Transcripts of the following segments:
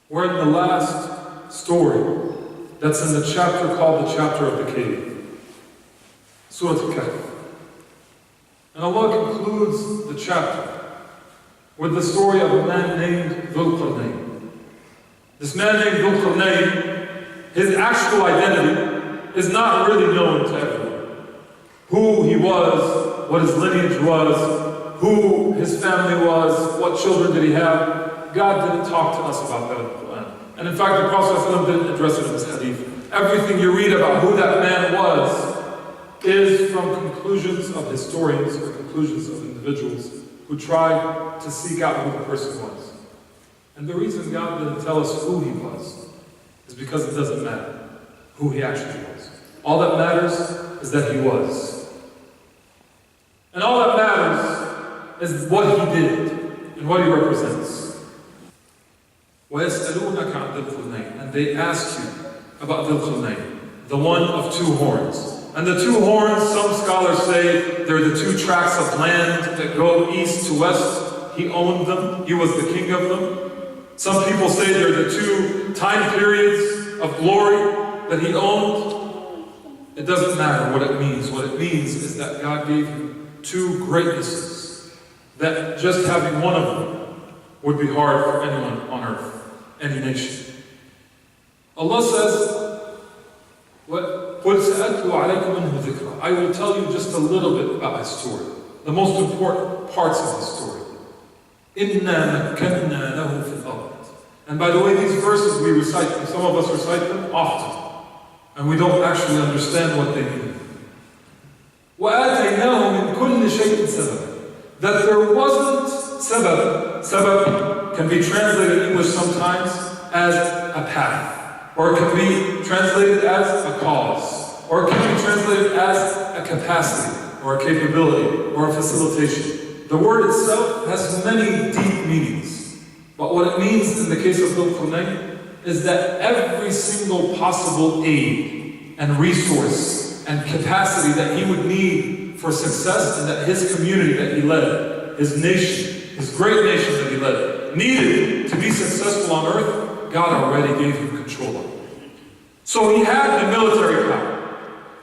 We're in the last story that's in the chapter called the chapter of the cave, Surah Al-Kahf. And Allah concludes the chapter with the story of a man named Qarnin. This man named Qarnin, his actual identity is not really known to everyone. Who he was, what his lineage was, who his family was, what children did he have. God didn't talk to us about that in the Quran. And in fact, the Prophet ﷺ didn't address it in his hadith. Everything you read about who that man was is from conclusions of historians or conclusions of individuals who tried to seek out who the person was. And the reason God didn't tell us who he was is because it doesn't matter who he actually was. All that matters is that he was. And all that matters is what he did and what he represents. وَيَسْأَلُونَكَ عَنْ ذِي الْقَرْنَيْنِ, and they ask you about Dhul Qarnayn, the one of two horns. And the two horns, some scholars say they're the two tracts of land that go east to west. He owned them. He was the king of them. Some people say they're the two time periods of glory that he owned. It doesn't matter what it means. What it means is that God gave him two greatnesses, that just having one of them would be hard for anyone on earth, any nation. Allah says, I will tell you just a little bit about his story, the most important parts of his story. And by the way, these verses we recite them. Some of us recite them often, and we don't actually understand what they mean. That there wasn't sabab. Sabab can be translated in English sometimes as a path, or it can be translated as a cause, or it can be translated as a capacity, or a capability, or a facilitation. The word itself has many deep meanings, but what it means in the case of Dhul Qarnayn is that every single possible aid and resource and capacity that he would need for success, and that his community that he led, his nation, his great nation that he led, needed to be successful on earth, God already gave him control of it. So he had the military power,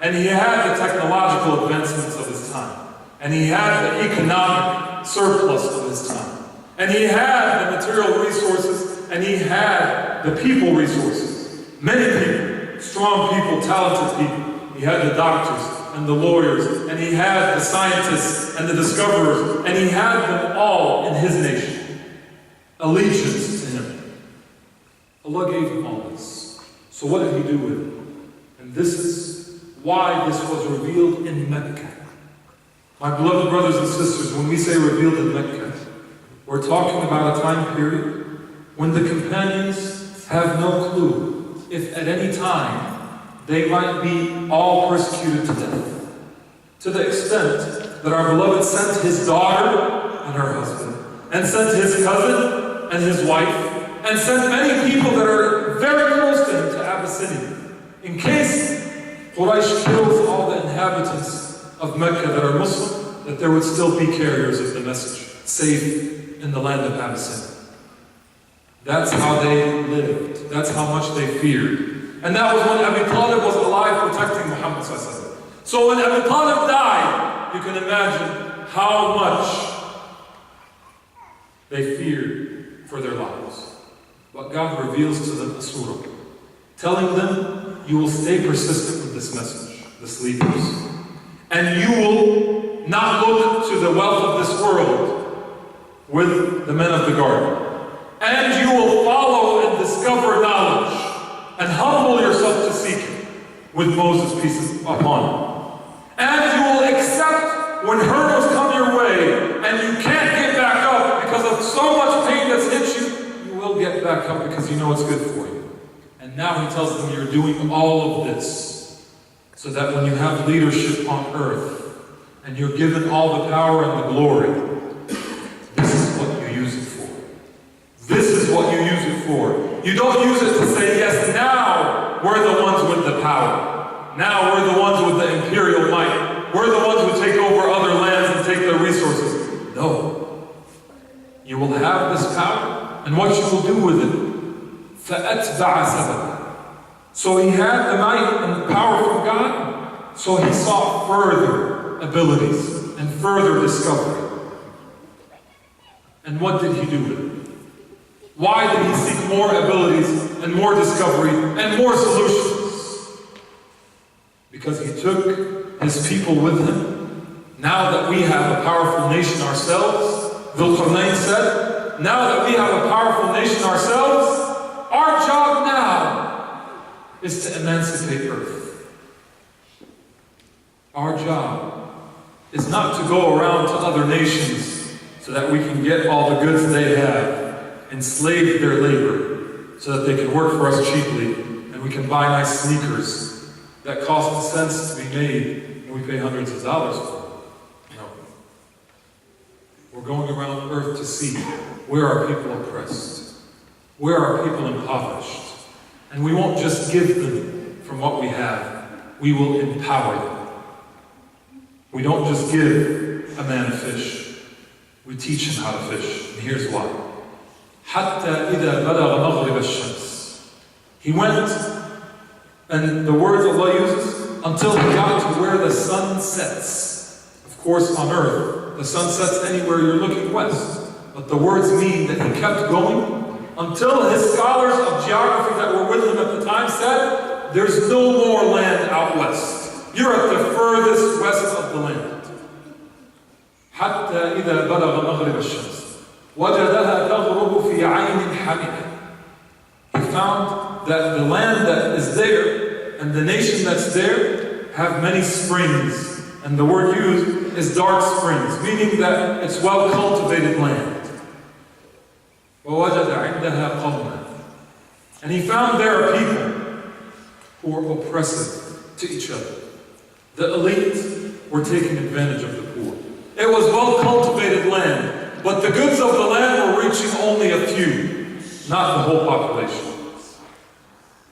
and he had the technological advancements of his time, and he had the economic surplus of his time, and he had the material resources, and he had the people resources. Many people, strong people, talented people. He had the doctors and the lawyers, and he had the scientists and the discoverers, and he had them all in his nation. Allegiance to him. Allah gave him all this. So what did he do with it? And this is why this was revealed in Mecca. My beloved brothers and sisters, when we say revealed in Mecca, we're talking about a time period when the companions have no clue if at any time they might be all persecuted to death. To the extent that our beloved sent his daughter and her husband, and sent his cousin and his wife, and sent many people that are very close to him to Abyssinia, in case Quraysh kills all the inhabitants of Mecca that are Muslim, that there would still be carriers of the message, safe in the land of Abyssinia. That's how they lived. That's how much they feared. And that was when Abi Talib was alive protecting Muhammad ﷺ. So when Abi Talib died, you can imagine how much they feared for their lives. But God reveals to them a surah, telling them, you will stay persistent with this message, the sleepers. And you will not look to the wealth of this world with the men of the garden. And you will follow and discover knowledge, and humble yourself to seek it with Moses, peace upon him. And you will accept when hurdles come your way and you can't get back up because of so much pain that's hit you, you will get back up because you know it's good for you. And now he tells them you're doing all of this so that when you have leadership on earth and you're given all the power and the glory, this is what you use it for. This is what you use it for. You don't use it to say, yes, now we're the ones with the power. Now we're the ones with the imperial might. We're the ones who take over other lands and take their resources. No. You will have this power, and what you will do with it فَأَتْبَعَ سَبَبًا. So he had the might and the power from God, so he sought further abilities and further discovery. And what did he do with it? Why did he seek more abilities and more discovery and more solutions? Because he took his people with him. Now that we have a powerful nation ourselves, Dhul Qarnayn said, now that we have a powerful nation ourselves, our job now is to emancipate Earth. Our job is not to go around to other nations so that we can get all the goods they have, enslave their labor, so that they can work for us cheaply, and we can buy nice sneakers that cost cents to be made, and we pay hundreds of dollars for. No. We're going around Earth to see where are people oppressed, where are people impoverished, and we won't just give them from what we have, we will empower them. We don't just give a man a fish, we teach him how to fish, and here's why. حَتَّى إِذَا بَلَغَ مَغْرِبَ الشَّمْسِ. He went, and the words Allah uses, until he got to where the sun sets. Of course, on earth, the sun sets anywhere you're looking west. But the words mean that he kept going until his scholars of geography that were with him at the time said, there's no more land out west. You're at the furthest west of the land. حتى إذا بلغ مغرب الشمس وجدها تغرب في عين حمئة. He found that the land that is there and the nation that's there have many springs. And the word used is dark springs, meaning that it's well cultivated land. ووجد عندها قوما. And he found there are people who are oppressive to each other. The elite were taking advantage of the poor. It was well-cultivated land, but the goods of the land were reaching only a few, not the whole population.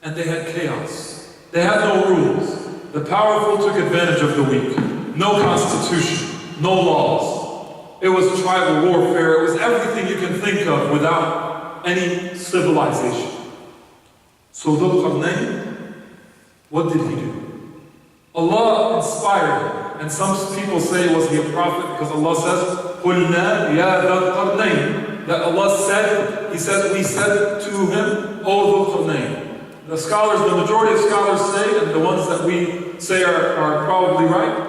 And they had chaos. They had no rules. The powerful took advantage of the weak. No constitution, no laws. It was tribal warfare. It was everything you can think of without any civilization. So Dhul Qarnayn, what did he do? Allah inspired him. And some people say, was he a prophet? Because Allah says, قُلْنَا يَا ذَا الْقَرْنَيْنِ. That Allah said, He said, we said to him, O Dhul Qarnayn. The scholars, the majority of scholars say, and the ones that we say are probably right,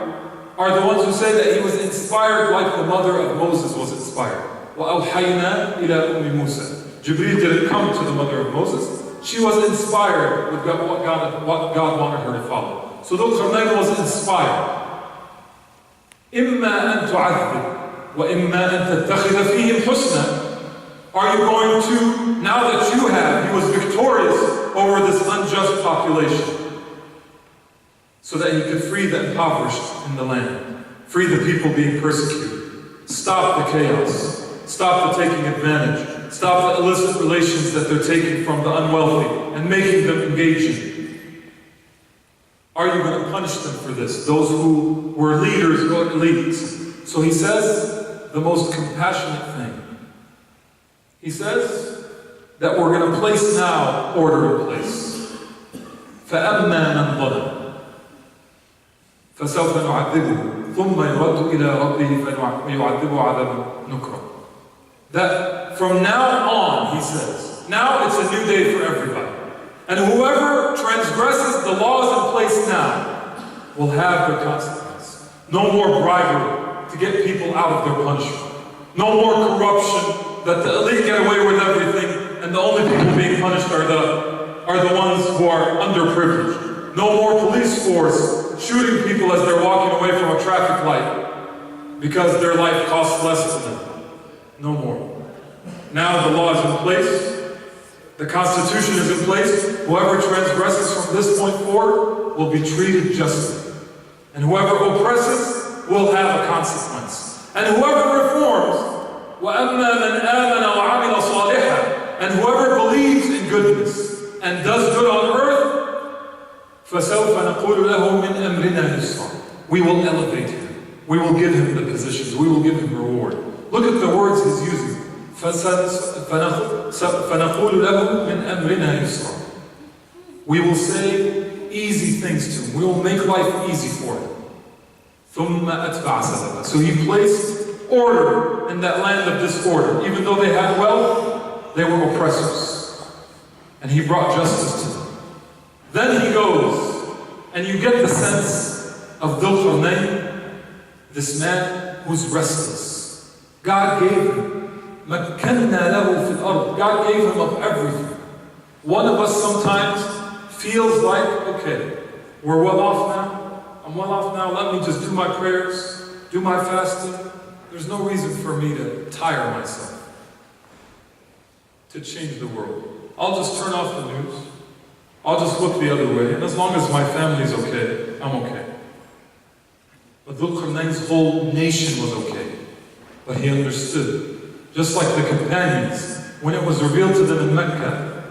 are the ones who say that he was inspired like the mother of Moses was inspired. وَأَوْحَيْنَا إِلَىٰ أُمِّ مُوسَى. Jibreel didn't come to the mother of Moses. She was inspired with what God wanted her to follow. So Dhul Qarnayn was inspired. إِمَّا أَن تُعَذِّبْ وَإِمَّا أَن تَتَّخِذَ فِيهِمْ حُسْنًا. Are you going to, now that you have, he was victorious over this unjust population, so that he could free the impoverished in the land, free the people being persecuted, stop the chaos, stop the taking advantage, stop the illicit relations that they're taking from the unwealthy and making them engaging. Are you going to punish them for this? Those who were leaders or elites. So he says the most compassionate thing. He says that we're going to place now order in place. فَأَمَّا مَنْ ظَلَمَ فَسَوْفَ نُعَذِّبُهُ ثُمَّ يُرَدُّ إِلَىٰ رَبِّهِ فَيُعَذِّبُهُ عَذَابًا نُكْرًا. That from now on, he says, now it's a new day for everybody. And whoever transgresses the laws in place now will have their consequence. No more bribery to get people out of their punishment. No more corruption, that the elite get away with everything, and the only people being punished are the ones who are underprivileged. No more police force shooting people as they're walking away from a traffic light because their life costs less to them. No more. Now the law is in place. The Constitution is in place. Whoever transgresses from this point forward will be treated justly. And whoever oppresses will have a consequence. And whoever reforms, وَأَمَّا مَنْ آمَنَ وَعَمِلَ صَالِحًا, and whoever believes in goodness and does good on earth, فَسَوْفَ نَقُولُ لَهُ مِنْ أَمْرِنَا يُسْرًا. We will elevate him. We will give him the positions. We will give him reward. Look at the words he's using. فَنَقُولُ لَهُ مِنْ أَمْرِنَا يُسْرًا. We will say easy things to him. We will make life easy for him. ثُمَّ أَتْبَعَ سَبَبًا. So he placed order in that land of disorder. Even though they had wealth, they were oppressors. And he brought justice to them. Then he goes, and you get the sense of Dhul Qarnayn, this man who's restless. God gave him. مَكَّنَّا لَهُ فِي الْأَرْضِ. God gave him of everything. One of us sometimes feels like, okay, we're well off now. I'm well off now. Let me just do my prayers, do my fasting. There's no reason for me to tire myself, to change the world. I'll just turn off the news. I'll just look the other way. And as long as my family's okay, I'm okay. But Dhul Qarnayn's whole nation was okay. But he understood. Just like the companions, when it was revealed to them in Mecca,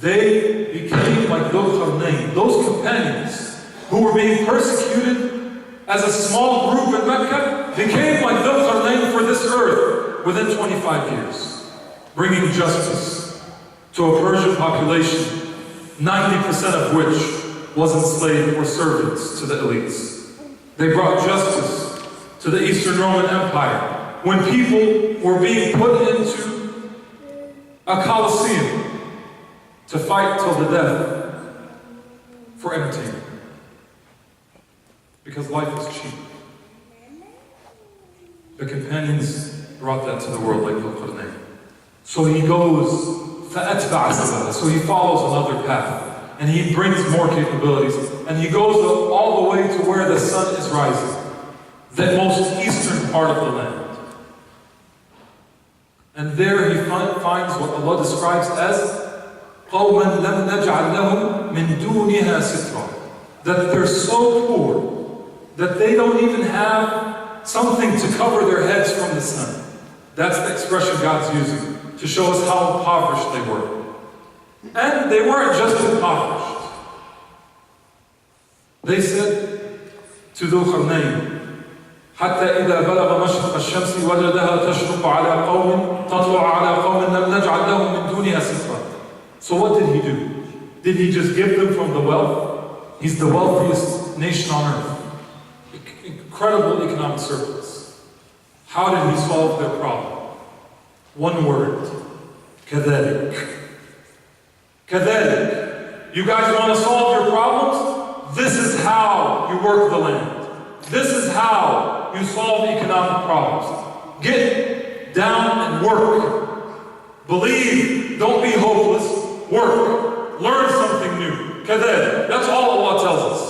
they became like Dhul Qarnayn. Those companions who were being persecuted as a small group in Mecca became like Dhul Qarnayn for this earth within 25 years, bringing justice to a Persian population, 90% of which was enslaved or servants to the elites. They brought justice to the Eastern Roman Empire when people were being put into a Colosseum to fight till the death for entertainment. Because life is cheap. The companions brought that to the world like Dhul Qarnayn. So he goes, فَأَتْبَعَ سَبَبًا. So he follows another path. And he brings more capabilities. And he goes all the way to where the sun is rising. The most eastern part of the land. And there he finds what Allah describes as قَوْمًا لَمْ نَجْعَلْ لَهُمْ مِنْ دُونِهَا سِتْرًا. That they're so poor that they don't even have something to cover their heads from the sun. That's the expression God's using to show us how impoverished they were. And they weren't just impoverished. They said to Dhul Qarnayn, حتى إذا بلغ مشرق الشمس وجدها تشرق على قوم تطلع على قوم لم نجعل لهم من دونها سترا. So what did he do? Did he just give them from the wealth? He's the wealthiest nation on earth. Incredible economic surplus. How did he solve their problem? One word. كذلك. كذلك. You guys want to solve your problems? This is how you work the land. This is how you solve economic problems. Get down and work. Believe, don't be hopeless. Work. Learn something new. كذلك. That's all Allah tells us.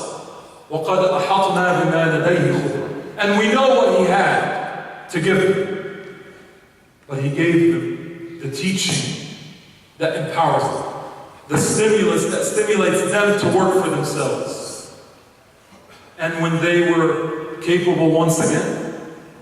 وَقَدْ أَحَطْنَا بِمَا لَدَيْهِ خُبْرًا. And we know what he had to give them. But he gave them the teaching that empowers them. The stimulus that stimulates them to work for themselves. And when they were capable once again,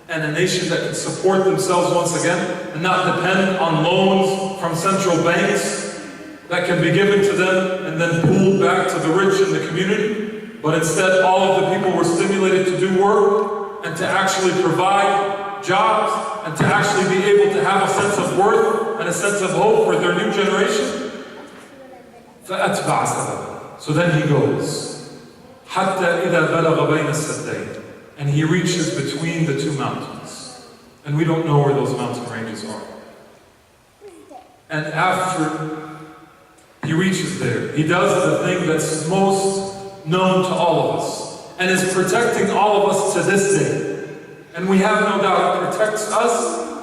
and a nation that could support themselves once again, and not depend on loans from central banks that can be given to them and then pooled back to the rich in the community, but instead all of the people were stimulated to do work and to actually provide jobs and to actually be able to have a sense of worth and a sense of hope for their new generation. فَأَتْبَعَ سَبَبًا. So then he goes. حَتَّى إِذَا بَلَغَ بَيْنَ السَّدَّيْنِ. And he reaches between the two mountains. And we don't know where those mountain ranges are. And after he reaches there, he does the thing that's most known to all of us and is protecting all of us to this day. And we have no doubt it protects us